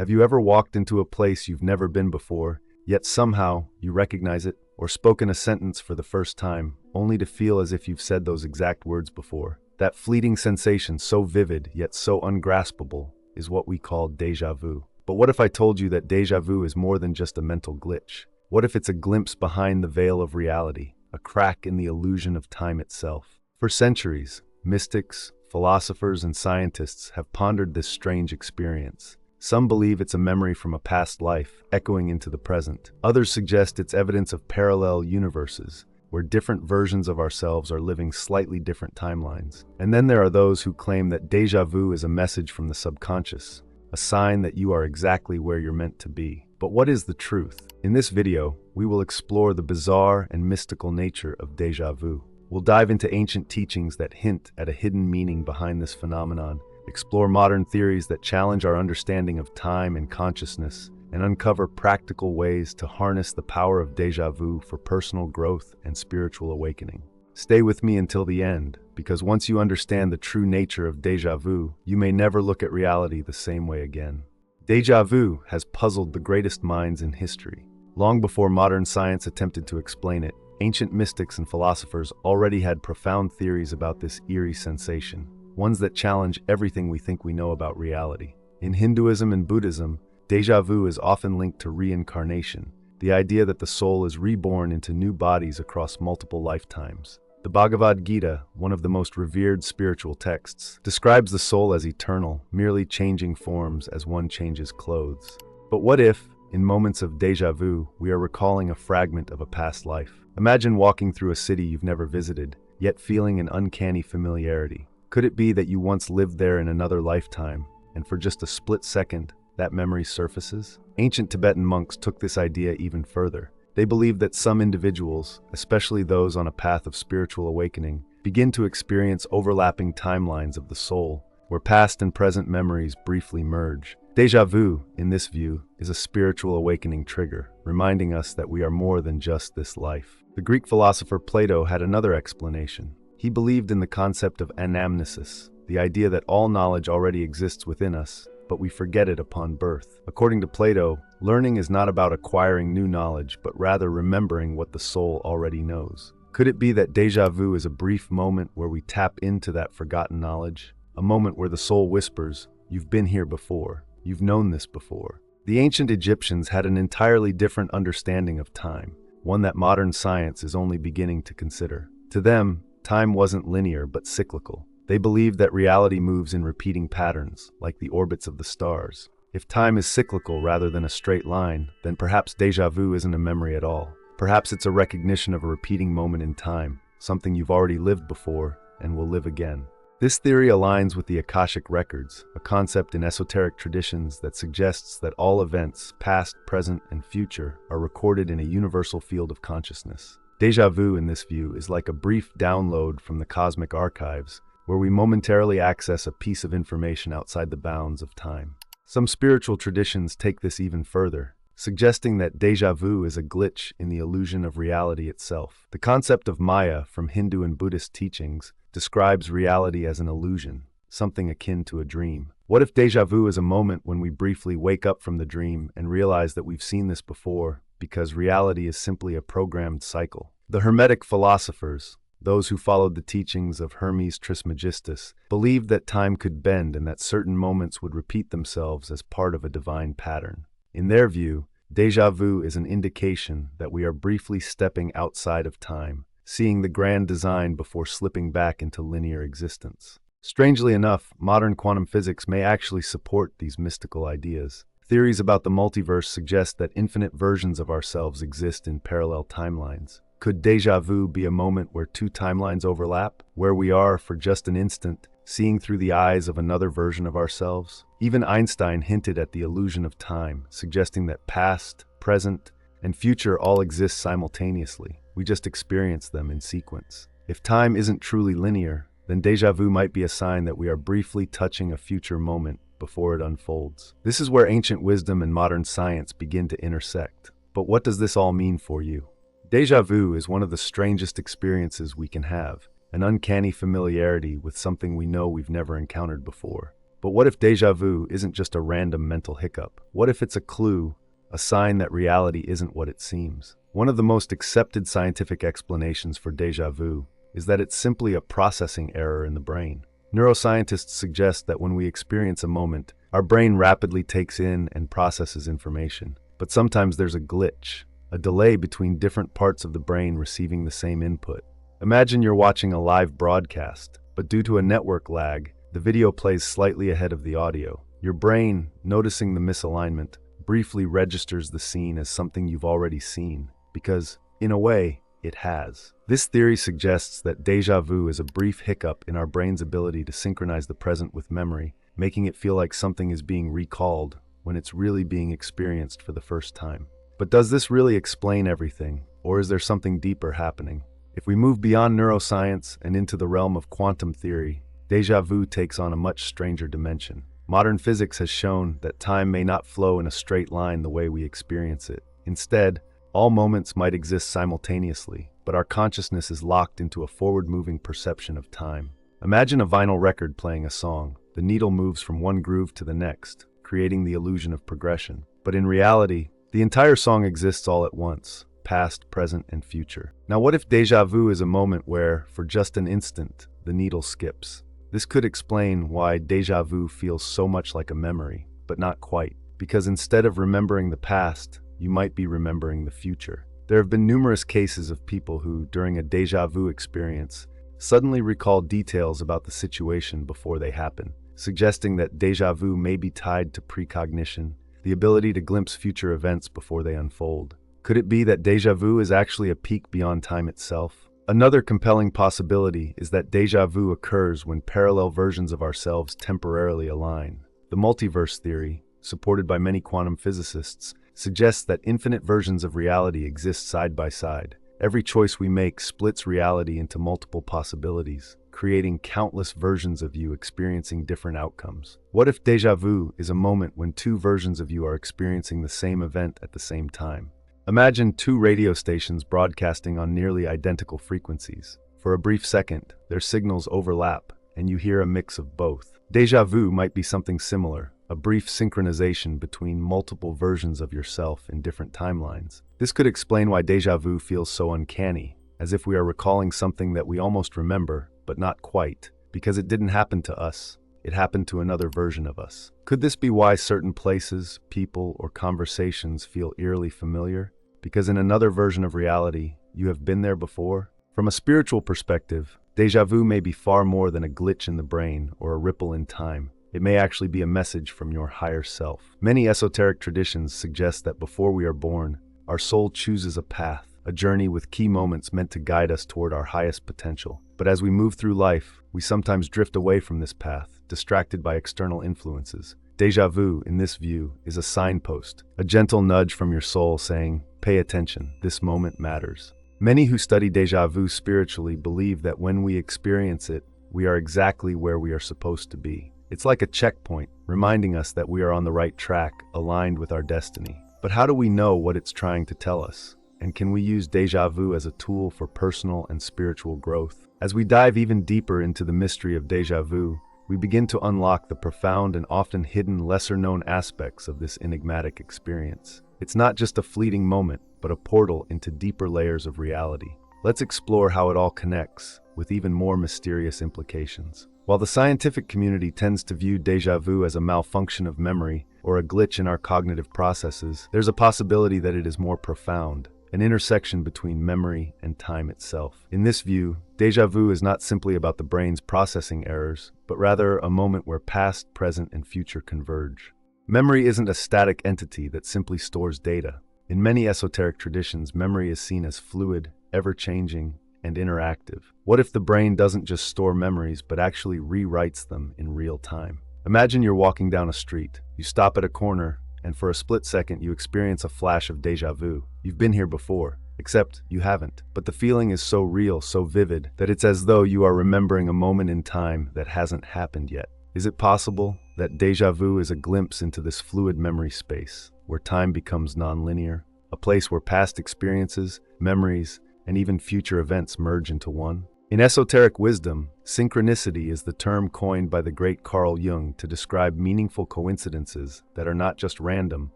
Have you ever walked into a place you've never been before, yet somehow you recognize it, or spoken a sentence for the first time, only to feel as if you've said those exact words before? That fleeting sensation, so vivid yet so ungraspable, is what we call déjà vu. But what if I told you that déjà vu is more than just a mental glitch? What if it's a glimpse behind the veil of reality, a crack in the illusion of time itself? For centuries, mystics, philosophers, and scientists have pondered this strange experience. Some believe it's a memory from a past life, echoing into the present. Others suggest it's evidence of parallel universes, where different versions of ourselves are living slightly different timelines. And then there are those who claim that déjà vu is a message from the subconscious, a sign that you are exactly where you're meant to be. But what is the truth? In this video, we will explore the bizarre and mystical nature of déjà vu. We'll dive into ancient teachings that hint at a hidden meaning behind this phenomenon, explore modern theories that challenge our understanding of time and consciousness, and uncover practical ways to harness the power of déjà vu for personal growth and spiritual awakening. Stay with me until the end, because once you understand the true nature of déjà vu, you may never look at reality the same way again. Déjà vu has puzzled the greatest minds in history. Long before modern science attempted to explain it, ancient mystics and philosophers already had profound theories about this eerie sensation, ones that challenge everything we think we know about reality. In Hinduism and Buddhism, déjà vu is often linked to reincarnation, the idea that the soul is reborn into new bodies across multiple lifetimes. The Bhagavad Gita, one of the most revered spiritual texts, describes the soul as eternal, merely changing forms as one changes clothes. But what if, in moments of déjà vu, we are recalling a fragment of a past life? Imagine walking through a city you've never visited, yet feeling an uncanny familiarity. Could it be that you once lived there in another lifetime, and for just a split second, that memory surfaces? Ancient Tibetan monks took this idea even further. They believed that some individuals, especially those on a path of spiritual awakening, begin to experience overlapping timelines of the soul, where past and present memories briefly merge. Déjà vu, in this view, is a spiritual awakening trigger, reminding us that we are more than just this life. The Greek philosopher Plato had another explanation. He believed in the concept of anamnesis, the idea that all knowledge already exists within us, but we forget it upon birth. According to Plato, learning is not about acquiring new knowledge, but rather remembering what the soul already knows. Could it be that déjà vu is a brief moment where we tap into that forgotten knowledge? A moment where the soul whispers, "You've been here before. You've known this before." The ancient Egyptians had an entirely different understanding of time, one that modern science is only beginning to consider. To them, time wasn't linear but cyclical. They believed that reality moves in repeating patterns, like the orbits of the stars. If time is cyclical rather than a straight line, then perhaps déjà vu isn't a memory at all. Perhaps it's a recognition of a repeating moment in time, something you've already lived before and will live again. This theory aligns with the Akashic Records, a concept in esoteric traditions that suggests that all events, past, present, and future, are recorded in a universal field of consciousness. Déjà vu, in this view, is like a brief download from the cosmic archives, where we momentarily access a piece of information outside the bounds of time. Some spiritual traditions take this even further, suggesting that déjà vu is a glitch in the illusion of reality itself. The concept of Maya from Hindu and Buddhist teachings describes reality as an illusion, something akin to a dream. What if déjà vu is a moment when we briefly wake up from the dream and realize that we've seen this before, because reality is simply a programmed cycle? The Hermetic philosophers, those who followed the teachings of Hermes Trismegistus, believed that time could bend and that certain moments would repeat themselves as part of a divine pattern. In their view, déjà vu is an indication that we are briefly stepping outside of time, seeing the grand design before slipping back into linear existence. Strangely enough, modern quantum physics may actually support these mystical ideas. Theories about the multiverse suggest that infinite versions of ourselves exist in parallel timelines. Could déjà vu be a moment where two timelines overlap, where we are, for just an instant, seeing through the eyes of another version of ourselves? Even Einstein hinted at the illusion of time, suggesting that past, present, and future all exist simultaneously. We just experience them in sequence. If time isn't truly linear, then déjà vu might be a sign that we are briefly touching a future moment before it unfolds. This is where ancient wisdom and modern science begin to intersect. But what does this all mean for you? Déjà vu is one of the strangest experiences we can have, an uncanny familiarity with something we know we've never encountered before. But what if déjà vu isn't just a random mental hiccup? What if it's a clue, a sign that reality isn't what it seems? One of the most accepted scientific explanations for déjà vu is that it's simply a processing error in the brain. Neuroscientists suggest that when we experience a moment, our brain rapidly takes in and processes information. But sometimes there's a glitch, a delay between different parts of the brain receiving the same input. Imagine you're watching a live broadcast, but due to a network lag, the video plays slightly ahead of the audio. Your brain, noticing the misalignment, briefly registers the scene as something you've already seen, because, in a way, it has. This theory suggests that déjà vu is a brief hiccup in our brain's ability to synchronize the present with memory, making it feel like something is being recalled when it's really being experienced for the first time. But does this really explain everything, or is there something deeper happening? If we move beyond neuroscience and into the realm of quantum theory, déjà vu takes on a much stranger dimension. Modern physics has shown that time may not flow in a straight line the way we experience it. Instead, all moments might exist simultaneously, but our consciousness is locked into a forward-moving perception of time. Imagine a vinyl record playing a song. The needle moves from one groove to the next, creating the illusion of progression. But in reality, the entire song exists all at once, past, present, and future. Now, what if déjà vu is a moment where, for just an instant, the needle skips? This could explain why déjà vu feels so much like a memory, but not quite. Because instead of remembering the past, you might be remembering the future. There have been numerous cases of people who, during a déjà vu experience, suddenly recall details about the situation before they happen, suggesting that déjà vu may be tied to precognition, the ability to glimpse future events before they unfold. Could it be that déjà vu is actually a peek beyond time itself? Another compelling possibility is that déjà vu occurs when parallel versions of ourselves temporarily align. The multiverse theory, supported by many quantum physicists, suggests that infinite versions of reality exist side by side. Every choice we make splits reality into multiple possibilities, creating countless versions of you experiencing different outcomes. What if déjà vu is a moment when two versions of you are experiencing the same event at the same time? Imagine two radio stations broadcasting on nearly identical frequencies. For a brief second, their signals overlap, and you hear a mix of both. Déjà vu might be something similar, a brief synchronization between multiple versions of yourself in different timelines. This could explain why déjà vu feels so uncanny, as if we are recalling something that we almost remember, but not quite, because it didn't happen to us. It happened to another version of us. Could this be why certain places, people, or conversations feel eerily familiar? Because in another version of reality, you have been there before? From a spiritual perspective, déjà vu may be far more than a glitch in the brain or a ripple in time. It may actually be a message from your higher self. Many esoteric traditions suggest that before we are born, our soul chooses a path, a journey with key moments meant to guide us toward our highest potential. But as we move through life, we sometimes drift away from this path, distracted by external influences. Déjà vu, in this view, is a signpost, a gentle nudge from your soul saying, "Pay attention, this moment matters." Many who study déjà vu spiritually believe that when we experience it, we are exactly where we are supposed to be. It's like a checkpoint, reminding us that we are on the right track, aligned with our destiny. But how do we know what it's trying to tell us? And can we use déjà vu as a tool for personal and spiritual growth? As we dive even deeper into the mystery of déjà vu, we begin to unlock the profound and often hidden lesser-known aspects of this enigmatic experience. It's not just a fleeting moment, but a portal into deeper layers of reality. Let's explore how it all connects, with even more mysterious implications. While the scientific community tends to view déjà vu as a malfunction of memory or a glitch in our cognitive processes, there's a possibility that it is more profound, an intersection between memory and time itself. In this view, déjà vu is not simply about the brain's processing errors, but rather a moment where past, present, and future converge. Memory isn't a static entity that simply stores data. In many esoteric traditions, memory is seen as fluid, ever-changing, and interactive. What if the brain doesn't just store memories, but actually rewrites them in real time? Imagine you're walking down a street. You stop at a corner, and for a split second you experience a flash of déjà vu. You've been here before, except you haven't. But the feeling is so real, so vivid, that it's as though you are remembering a moment in time that hasn't happened yet. Is it possible that déjà vu is a glimpse into this fluid memory space, where time becomes nonlinear, a place where past experiences, memories, and even future events merge into one? In esoteric wisdom, synchronicity is the term coined by the great Carl Jung to describe meaningful coincidences that are not just random,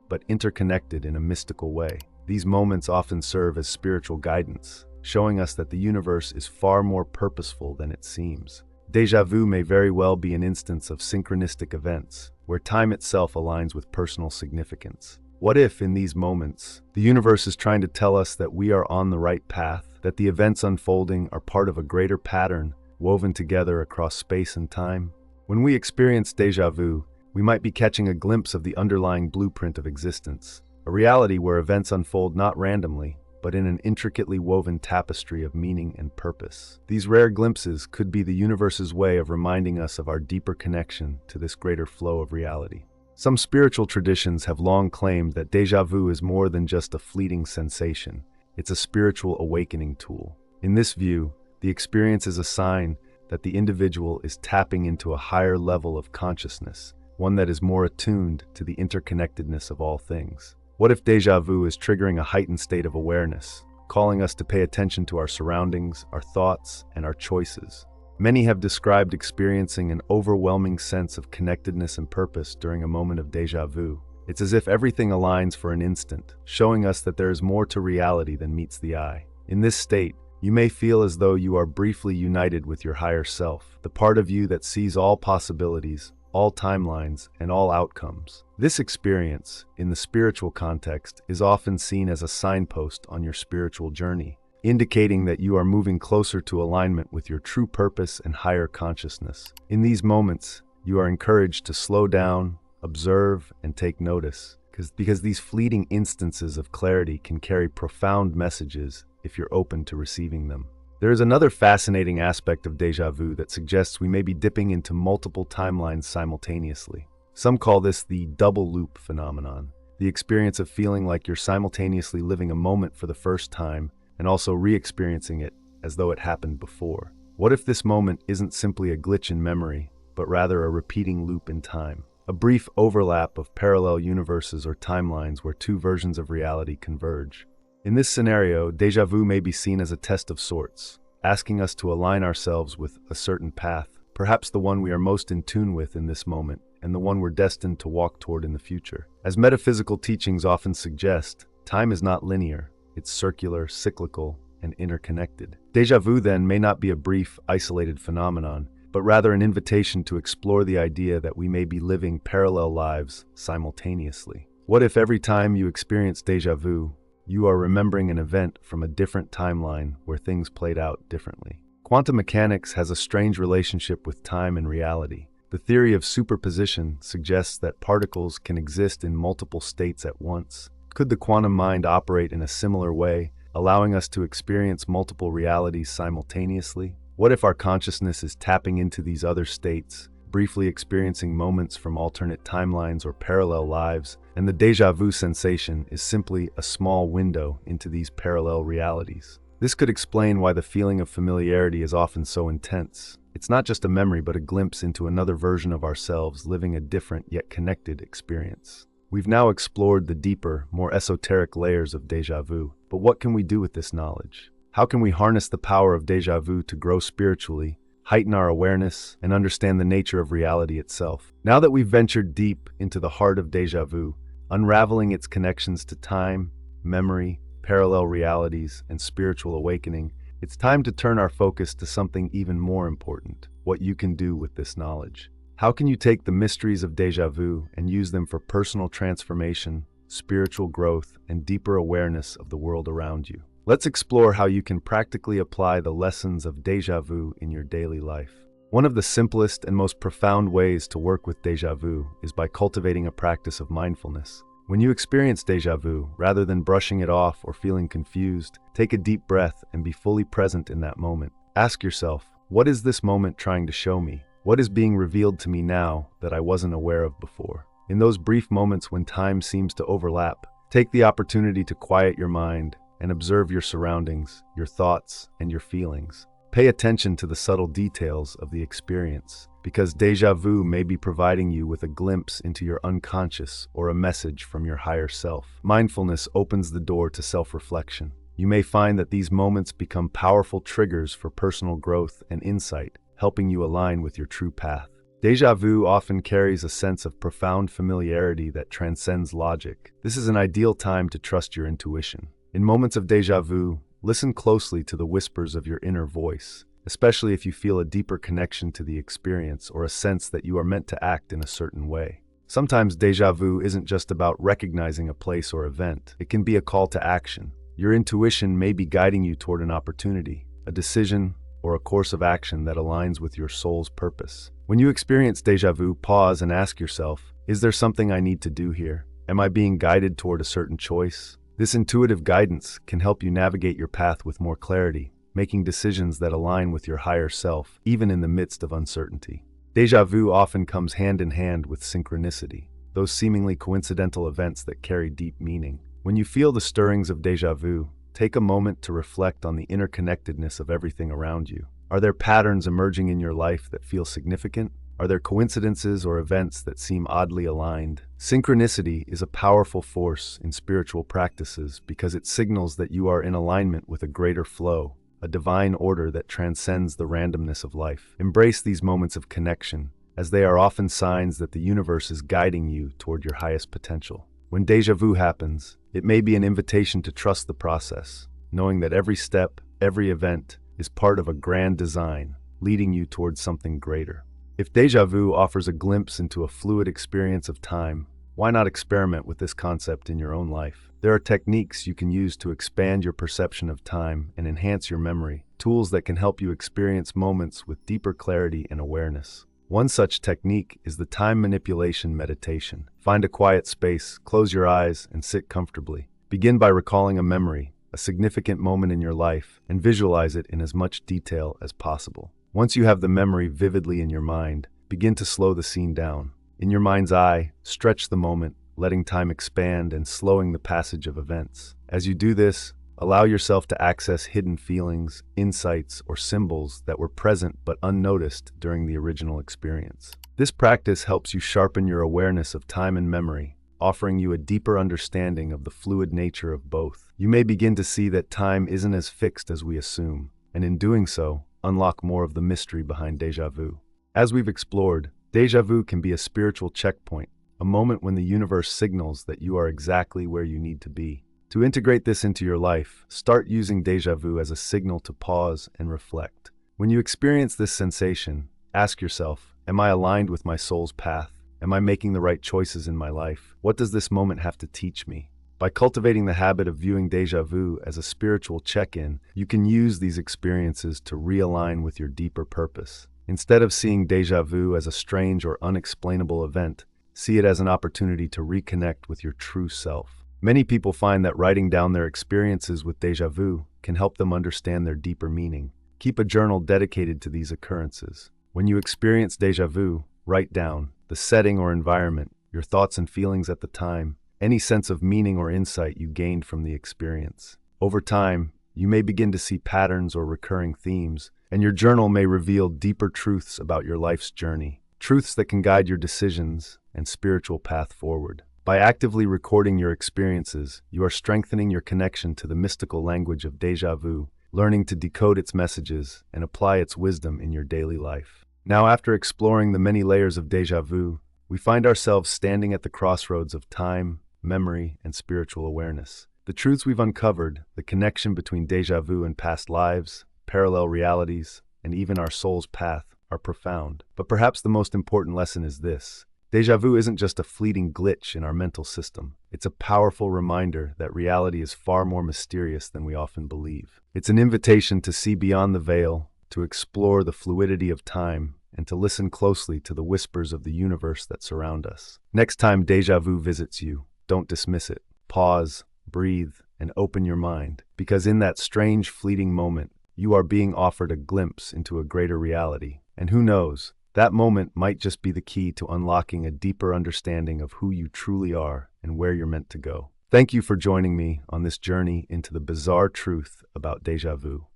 but interconnected in a mystical way. These moments often serve as spiritual guidance, showing us that the universe is far more purposeful than it seems. Déjà vu may very well be an instance of synchronistic events, where time itself aligns with personal significance. What if, in these moments, the universe is trying to tell us that we are on the right path, that the events unfolding are part of a greater pattern woven together across space and time? When we experience déjà vu, we might be catching a glimpse of the underlying blueprint of existence, a reality where events unfold not randomly, but in an intricately woven tapestry of meaning and purpose. These rare glimpses could be the universe's way of reminding us of our deeper connection to this greater flow of reality. Some spiritual traditions have long claimed that déjà vu is more than just a fleeting sensation. It's a spiritual awakening tool. In this view, the experience is a sign that the individual is tapping into a higher level of consciousness, one that is more attuned to the interconnectedness of all things. What if déjà vu is triggering a heightened state of awareness, calling us to pay attention to our surroundings, our thoughts, and our choices? Many have described experiencing an overwhelming sense of connectedness and purpose during a moment of déjà vu. It's as if everything aligns for an instant, showing us that there is more to reality than meets the eye. In this state, you may feel as though you are briefly united with your higher self, the part of you that sees all possibilities, all timelines, and all outcomes. This experience, in the spiritual context, is often seen as a signpost on your spiritual journey, indicating that you are moving closer to alignment with your true purpose and higher consciousness. In these moments, you are encouraged to slow down, observe, and take notice, because these fleeting instances of clarity can carry profound messages if you're open to receiving them. There is another fascinating aspect of déjà vu that suggests we may be dipping into multiple timelines simultaneously. Some call this the double loop phenomenon, the experience of feeling like you're simultaneously living a moment for the first time and also re-experiencing it as though it happened before. What if this moment isn't simply a glitch in memory, but rather a repeating loop in time? A brief overlap of parallel universes or timelines where two versions of reality converge. In this scenario, déjà vu may be seen as a test of sorts, asking us to align ourselves with a certain path, perhaps the one we are most in tune with in this moment, and the one we're destined to walk toward in the future. As metaphysical teachings often suggest, time is not linear. It's circular, cyclical, and interconnected. Déjà vu, then, may not be a brief, isolated phenomenon, but rather an invitation to explore the idea that we may be living parallel lives simultaneously. What if every time you experience déjà vu, you are remembering an event from a different timeline where things played out differently? Quantum mechanics has a strange relationship with time and reality. The theory of superposition suggests that particles can exist in multiple states at once. Could the quantum mind operate in a similar way, allowing us to experience multiple realities simultaneously? What if our consciousness is tapping into these other states, briefly experiencing moments from alternate timelines or parallel lives, and the déjà vu sensation is simply a small window into these parallel realities? This could explain why the feeling of familiarity is often so intense. It's not just a memory, but a glimpse into another version of ourselves living a different yet connected experience. We've now explored the deeper, more esoteric layers of déjà vu, but what can we do with this knowledge? How can we harness the power of déjà vu to grow spiritually, heighten our awareness, and understand the nature of reality itself? Now that we've ventured deep into the heart of déjà vu, unraveling its connections to time, memory, parallel realities, and spiritual awakening, it's time to turn our focus to something even more important: what you can do with this knowledge. How can you take the mysteries of déjà vu and use them for personal transformation, spiritual growth, and deeper awareness of the world around you? Let's explore how you can practically apply the lessons of déjà vu in your daily life. One of the simplest and most profound ways to work with déjà vu is by cultivating a practice of mindfulness. When you experience déjà vu, rather than brushing it off or feeling confused, take a deep breath and be fully present in that moment. Ask yourself, what is this moment trying to show me? What is being revealed to me now that I wasn't aware of before? In those brief moments when time seems to overlap, take the opportunity to quiet your mind and observe your surroundings, your thoughts, and your feelings. Pay attention to the subtle details of the experience, because déjà vu may be providing you with a glimpse into your unconscious or a message from your higher self. Mindfulness opens the door to self-reflection. You may find that these moments become powerful triggers for personal growth and insight, helping you align with your true path. Déjà vu often carries a sense of profound familiarity that transcends logic. This is an ideal time to trust your intuition. In moments of déjà vu, listen closely to the whispers of your inner voice, especially if you feel a deeper connection to the experience or a sense that you are meant to act in a certain way. Sometimes déjà vu isn't just about recognizing a place or event. It can be a call to action. Your intuition may be guiding you toward an opportunity, a decision, or a course of action that aligns with your soul's purpose. When you experience déjà vu, pause and ask yourself, is there something I need to do here? Am I being guided toward a certain choice? This intuitive guidance can help you navigate your path with more clarity, making decisions that align with your higher self, even in the midst of uncertainty. Déjà vu often comes hand in hand with synchronicity, those seemingly coincidental events that carry deep meaning. When you feel the stirrings of déjà vu, take a moment to reflect on the interconnectedness of everything around you. Are there patterns emerging in your life that feel significant? Are there coincidences or events that seem oddly aligned? Synchronicity is a powerful force in spiritual practices because it signals that you are in alignment with a greater flow, a divine order that transcends the randomness of life. Embrace these moments of connection, as they are often signs that the universe is guiding you toward your highest potential. When déjà vu happens, it may be an invitation to trust the process, knowing that every step, every event, is part of a grand design, leading you towards something greater. If déjà vu offers a glimpse into a fluid experience of time, why not experiment with this concept in your own life? There are techniques you can use to expand your perception of time and enhance your memory, tools that can help you experience moments with deeper clarity and awareness. One such technique is the time manipulation meditation. Find a quiet space, close your eyes, and sit comfortably. Begin by recalling a memory, a significant moment in your life, and visualize it in as much detail as possible. Once you have the memory vividly in your mind, begin to slow the scene down. In your mind's eye, stretch the moment, letting time expand and slowing the passage of events. As you do this, allow yourself to access hidden feelings, insights, or symbols that were present but unnoticed during the original experience. This practice helps you sharpen your awareness of time and memory, offering you a deeper understanding of the fluid nature of both. You may begin to see that time isn't as fixed as we assume, and in doing so, unlock more of the mystery behind déjà vu. As we've explored, déjà vu can be a spiritual checkpoint, a moment when the universe signals that you are exactly where you need to be. To integrate this into your life, start using déjà vu as a signal to pause and reflect. When you experience this sensation, ask yourself, am I aligned with my soul's path? Am I making the right choices in my life? What does this moment have to teach me? By cultivating the habit of viewing déjà vu as a spiritual check-in, you can use these experiences to realign with your deeper purpose. Instead of seeing déjà vu as a strange or unexplainable event, see it as an opportunity to reconnect with your true self. Many people find that writing down their experiences with déjà vu can help them understand their deeper meaning. Keep a journal dedicated to these occurrences. When you experience déjà vu, write down the setting or environment, your thoughts and feelings at the time, any sense of meaning or insight you gained from the experience. Over time, you may begin to see patterns or recurring themes, and your journal may reveal deeper truths about your life's journey, truths that can guide your decisions and spiritual path forward. By actively recording your experiences, you are strengthening your connection to the mystical language of déjà vu, learning to decode its messages and apply its wisdom in your daily life. Now, after exploring the many layers of déjà vu, we find ourselves standing at the crossroads of time, memory, and spiritual awareness. The truths we've uncovered, the connection between déjà vu and past lives, parallel realities, and even our soul's path, are profound. But perhaps the most important lesson is this. Déjà vu isn't just a fleeting glitch in our mental system. It's a powerful reminder that reality is far more mysterious than we often believe. It's an invitation to see beyond the veil, to explore the fluidity of time, and to listen closely to the whispers of the universe that surround us. Next time déjà vu visits you, don't dismiss it. Pause, breathe, and open your mind, because in that strange, fleeting moment, you are being offered a glimpse into a greater reality. And who knows, that moment might just be the key to unlocking a deeper understanding of who you truly are and where you're meant to go. Thank you for joining me on this journey into the bizarre truth about déjà vu.